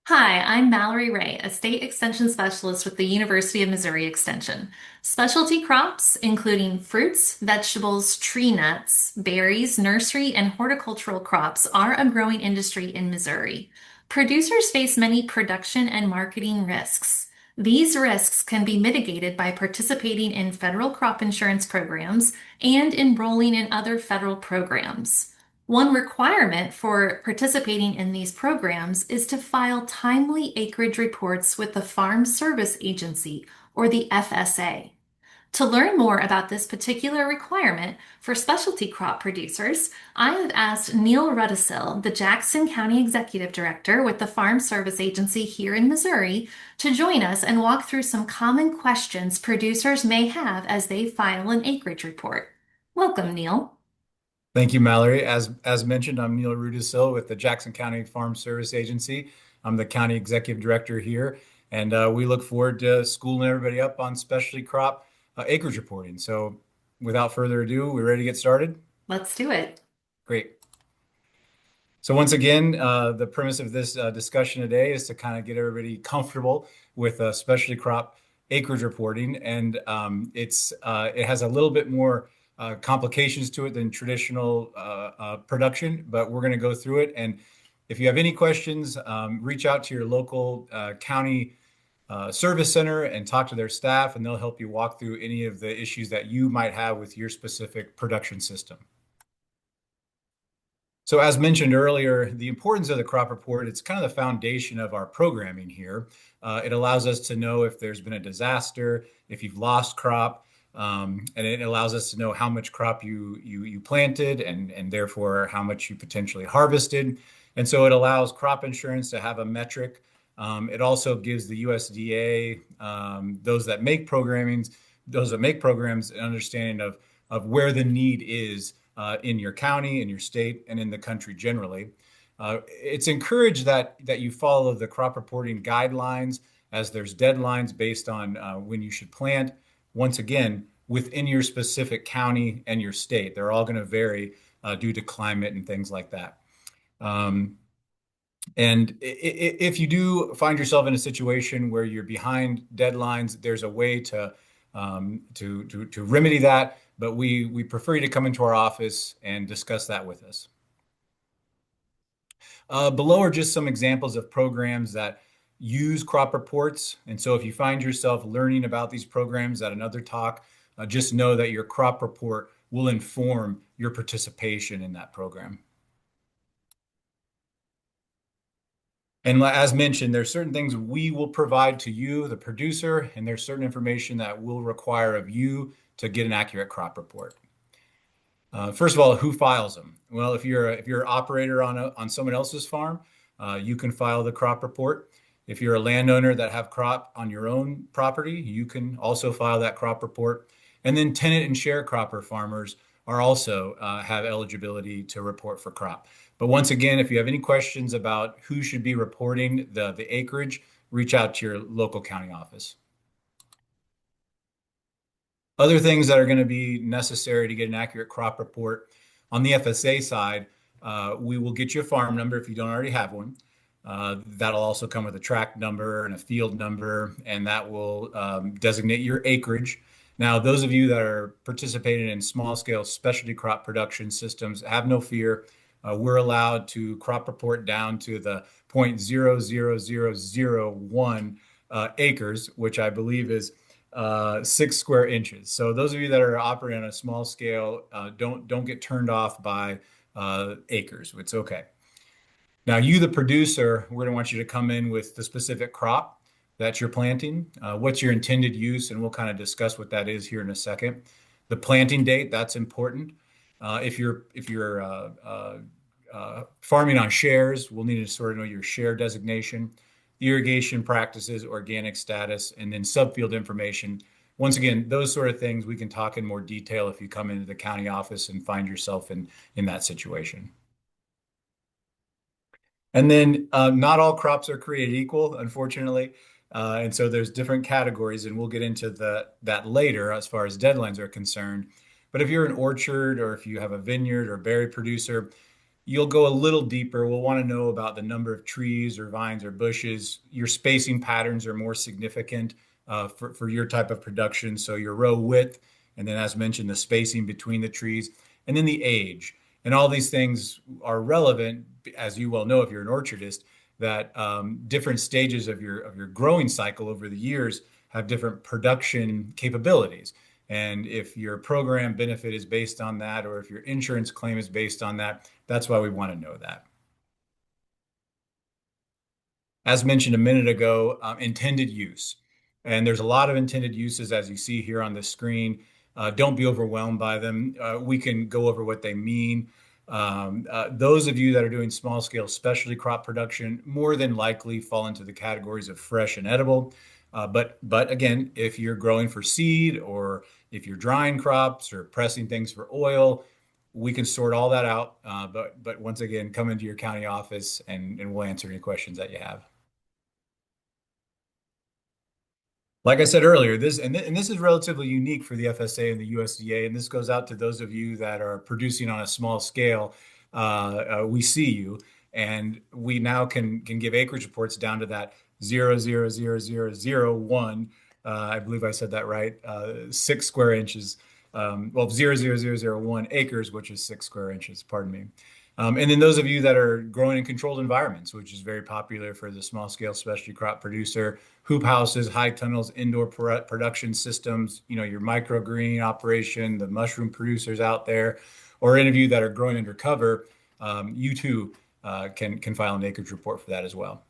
Hi, I'm Mallory Rahe, a state extension specialist with the University of Missouri Extension. Specialty crops, including fruits, vegetables, tree nuts, berries, nursery, and horticultural crops, are a growing industry in Missouri. Producers face many production and marketing risks. These risks can be mitigated by participating in federal crop insurance programs and enrolling in other federal programs. One requirement for participating in these programs is to file timely acreage reports with the Farm Service Agency, or the FSA. To learn more about this particular requirement for specialty crop producers, I have asked Neil Rudisell, the Jackson County Executive Director with the Farm Service Agency here in Missouri, to join us and walk through some common questions producers may have as they file an acreage report. Welcome, Neil. Thank you, Mallory. As mentioned, I'm Neil Rudisell with the Jackson County Farm Service Agency. I'm the county executive director here, and we look forward to schooling everybody up on specialty crop acreage reporting. So, without further ado, we're ready to get started. Let's do it. Great. So once again, the premise of this discussion today is to kind of get everybody comfortable with specialty crop acreage reporting, and it has a little bit more complications to it than traditional production, but we're going to go through it. And if you have any questions, reach out to your local county service center and talk to their staff, and they'll help you walk through any of the issues that you might have with your specific production system. So as mentioned earlier, the importance of the crop report, it's kind of the foundation of our programming here. It allows us to know if there's been a disaster, if you've lost crop, and it allows us to know how much crop you planted and therefore how much you potentially harvested. And so it allows crop insurance to have a metric. It also gives the USDA, those that make programs, an understanding of where the need is in your county, in your state, and in the country generally. It's encouraged that you follow the crop reporting guidelines, as there's deadlines based on when you should plant. Once again, within your specific county and your state, they're all going to vary due to climate and things like that. And if you do find yourself in a situation where you're behind deadlines, there's a way to remedy that, but we prefer you to come into our office and discuss that with us. Below are just some examples of programs that use crop reports. And so if you find yourself learning about these programs at another talk, just know that your crop report will inform your participation in that program. And as mentioned, there's certain things we will provide to you, the producer, and there's certain information that we'll require of you to get an accurate crop report. First of all, who files them? Well, if you're an operator on someone else's farm, you can file the crop report. If you're a landowner that have crop on your own property, you can also file that crop report. And then tenant and sharecropper farmers are also have eligibility to report for crop. But once again, if you have any questions about who should be reporting the acreage, reach out to your local county office. Other things that are going to be necessary to get an accurate crop report on the FSA side, we will get you a farm number if you don't already have one. That'll also come with a tract number and a field number, and that will designate your acreage. Now, those of you that are participating in small scale specialty crop production systems, have no fear. We're allowed to crop report down to the 0.00001 acres, which I believe is 6 square inches. So those of you that are operating on a small scale, don't get turned off by acres. It's okay. Now, you, the producer, we're going to want you to come in with the specific crop that you're planting, what's your intended use, and we'll kind of discuss what that is here in a second. The planting date, that's important. If you're farming on shares, we'll need to sort of know your share designation, irrigation practices, organic status, and then subfield information. Once again, those sort of things we can talk in more detail if you come into the county office and find yourself in that situation. And then not all crops are created equal, unfortunately. And so there's different categories, and we'll get into that later as far as deadlines are concerned. But if you're an orchard or if you have a vineyard or berry producer, you'll go a little deeper. We'll want to know about the number of trees or vines or bushes. Your spacing patterns are more significant for your type of production. So your row width, and then as mentioned, the spacing between the trees, and then the age. And all these things are relevant, as you well know if you're an orchardist, that different stages of your growing cycle over the years have different production capabilities. And if your program benefit is based on that, or if your insurance claim is based on that, that's why we want to know that. As mentioned a minute ago, intended use. And there's a lot of intended uses as you see here on the screen. Don't be overwhelmed by them. We can go over what they mean. Those of you that are doing small scale specialty crop production more than likely fall into the categories of fresh and edible. But again, if you're growing for seed or if you're drying crops or pressing things for oil, we can sort all that out. But once again, come into your county office and we'll answer any questions that you have. Like I said earlier, this is relatively unique for the FSA and the USDA, and this goes out to those of you that are producing on a small scale. We see you, and we now can give acreage reports down to that 0.00001. I believe I said that right. 6 square inches. Well, 0.00001 acres, which is 6 square inches. Pardon me. And then those of you that are growing in controlled environments, which is very popular for the small scale specialty crop producer, hoop houses, high tunnels, indoor production systems, your microgreen operation, the mushroom producers out there, or any of you that are growing under cover, you too can file an acreage report for that as well.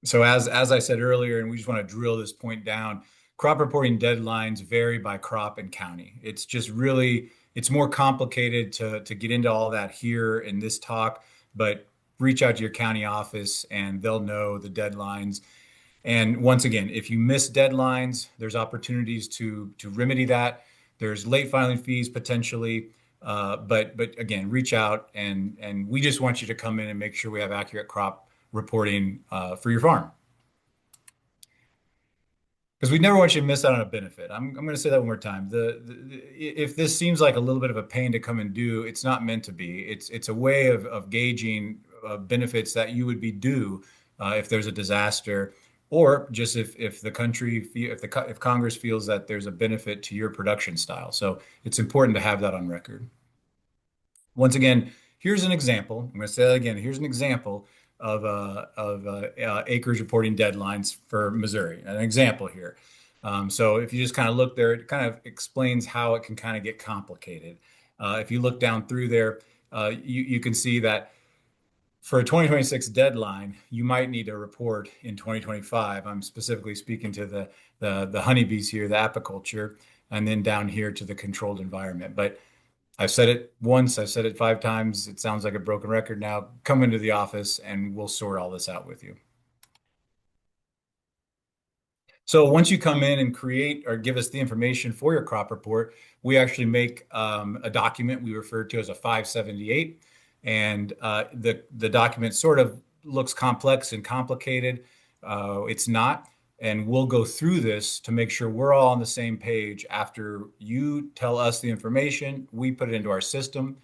So as I said earlier, and we just want to drill this point down, crop reporting deadlines vary by crop and county. It's just really, it's more complicated to get into all that here in this talk, but reach out to your county office and they'll know the deadlines. And once again, if you miss deadlines, there's opportunities to remedy that. There's late filing fees potentially, but again, reach out and we just want you to come in and make sure we have accurate crop reporting for your farm. Because we never want you to miss out on a benefit. I'm going to say that one more time. If this seems like a little bit of a pain to come and do, it's not meant to be. It's a way of gauging benefits that you would be due if there's a disaster, or just if the country if Congress feels that there's a benefit to your production style. So it's important to have that on record. Once again, here's an example. I'm going to say that again. Here's an example of acreage reporting deadlines for Missouri. An example here. So if you just kind of look there, it kind of explains how it can kind of get complicated. If you look down through there, you can see that for a 2026 deadline, you might need a report in 2025. I'm specifically speaking to the honeybees here, the apiculture, and then down here to the controlled environment. But I've said it once, I've said it 5 times. It sounds like a broken record now. Come into the office and we'll sort all this out with you. So once you come in and create or give us the information for your crop report, we actually make a document we refer to as a 578. And the document sort of looks complex and complicated. It's not. And we'll go through this to make sure we're all on the same page. After you tell us the information, we put it into our system.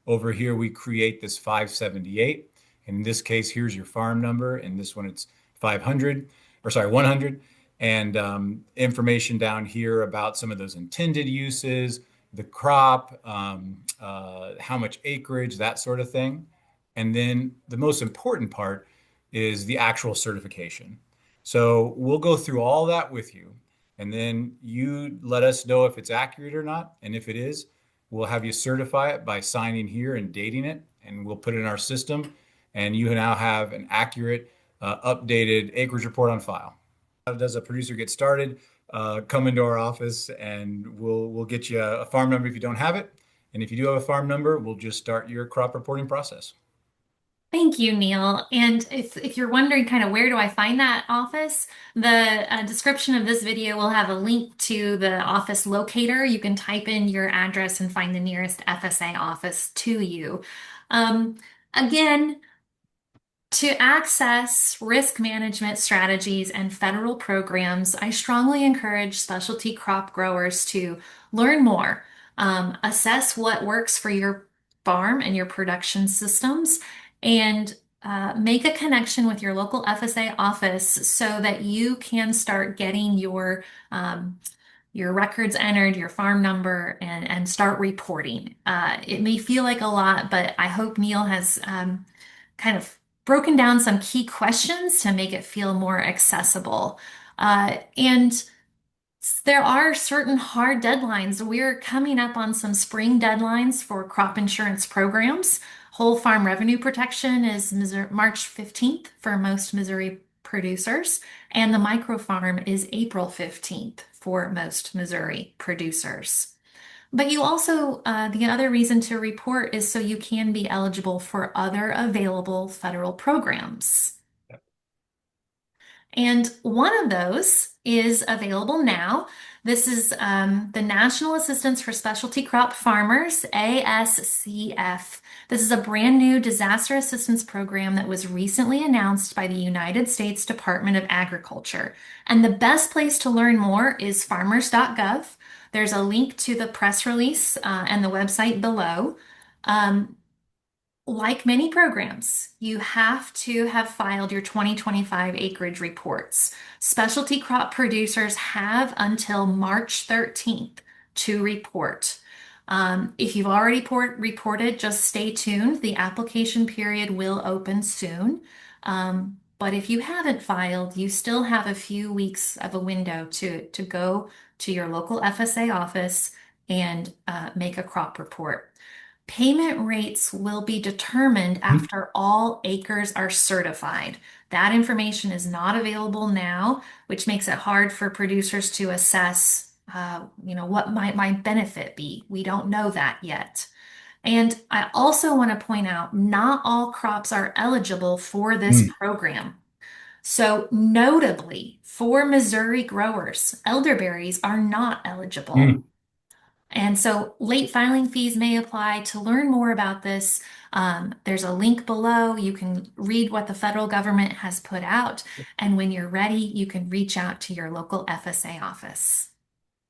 Over here, we create this 578. In this case, here's your farm number. In this one, it's 500, or sorry, 100. And information down here about some of those intended uses, the crop, how much acreage, that sort of thing. And then the most important part is the actual certification. So we'll go through all that with you, and then you let us know if it's accurate or not. And if it is, we'll have you certify it by signing here and dating it, and we'll put it in our system. And you now have an accurate, updated acreage report on file. How does a producer get started? Come into our office, and we'll get you a farm number if you don't have it. And if you do have a farm number, we'll just start your crop reporting process. Thank you, Neil. And if you're wondering kind of where do I find that office, the description of this video will have a link to the office locator. You can type in your address and find the nearest FSA office to you. Again, to access risk management strategies and federal programs, I strongly encourage specialty crop growers to learn more. assess what works for your farm and your production systems, and make a connection with your local FSA office so that you can start getting your records entered, your farm number, and start reporting. It may feel like a lot, but I hope Neil has kind of broken down some key questions to make it feel more accessible. And there are certain hard deadlines. We're coming up on some spring deadlines for crop insurance programs. Whole farm revenue protection is March 15th for most Missouri producers, and the micro farm is April 15th for most Missouri producers. But you also, the other reason to report is so you can be eligible for other available federal programs. And one of those is available now. This is the National Assistance for Specialty Crop Farmers, ASCF. This is a brand new disaster assistance program that was recently announced by the United States Department of Agriculture. And the best place to learn more is farmers.gov. There's a link to the press release and the website below. Um, like many programs, you have to have filed your 2025 acreage reports. Specialty crop producers have until March 13th to report. If you've already reported, just stay tuned. The application period will open soon. But if you haven't filed, you still have a few weeks of a window to go to your local FSA office and make a crop report. Payment rates will be determined after all acres are certified. That information is not available now, which makes it hard for producers to assess, what might my benefit be. We don't know that yet. And I also want to point out, not all crops are eligible for this Mm, program. So notably, for Missouri growers, elderberries are not eligible. mm, And so late filing fees may apply. To learn more about this, there's a link below. You can read what the federal government has put out. And when you're ready, you can reach out to your local FSA office.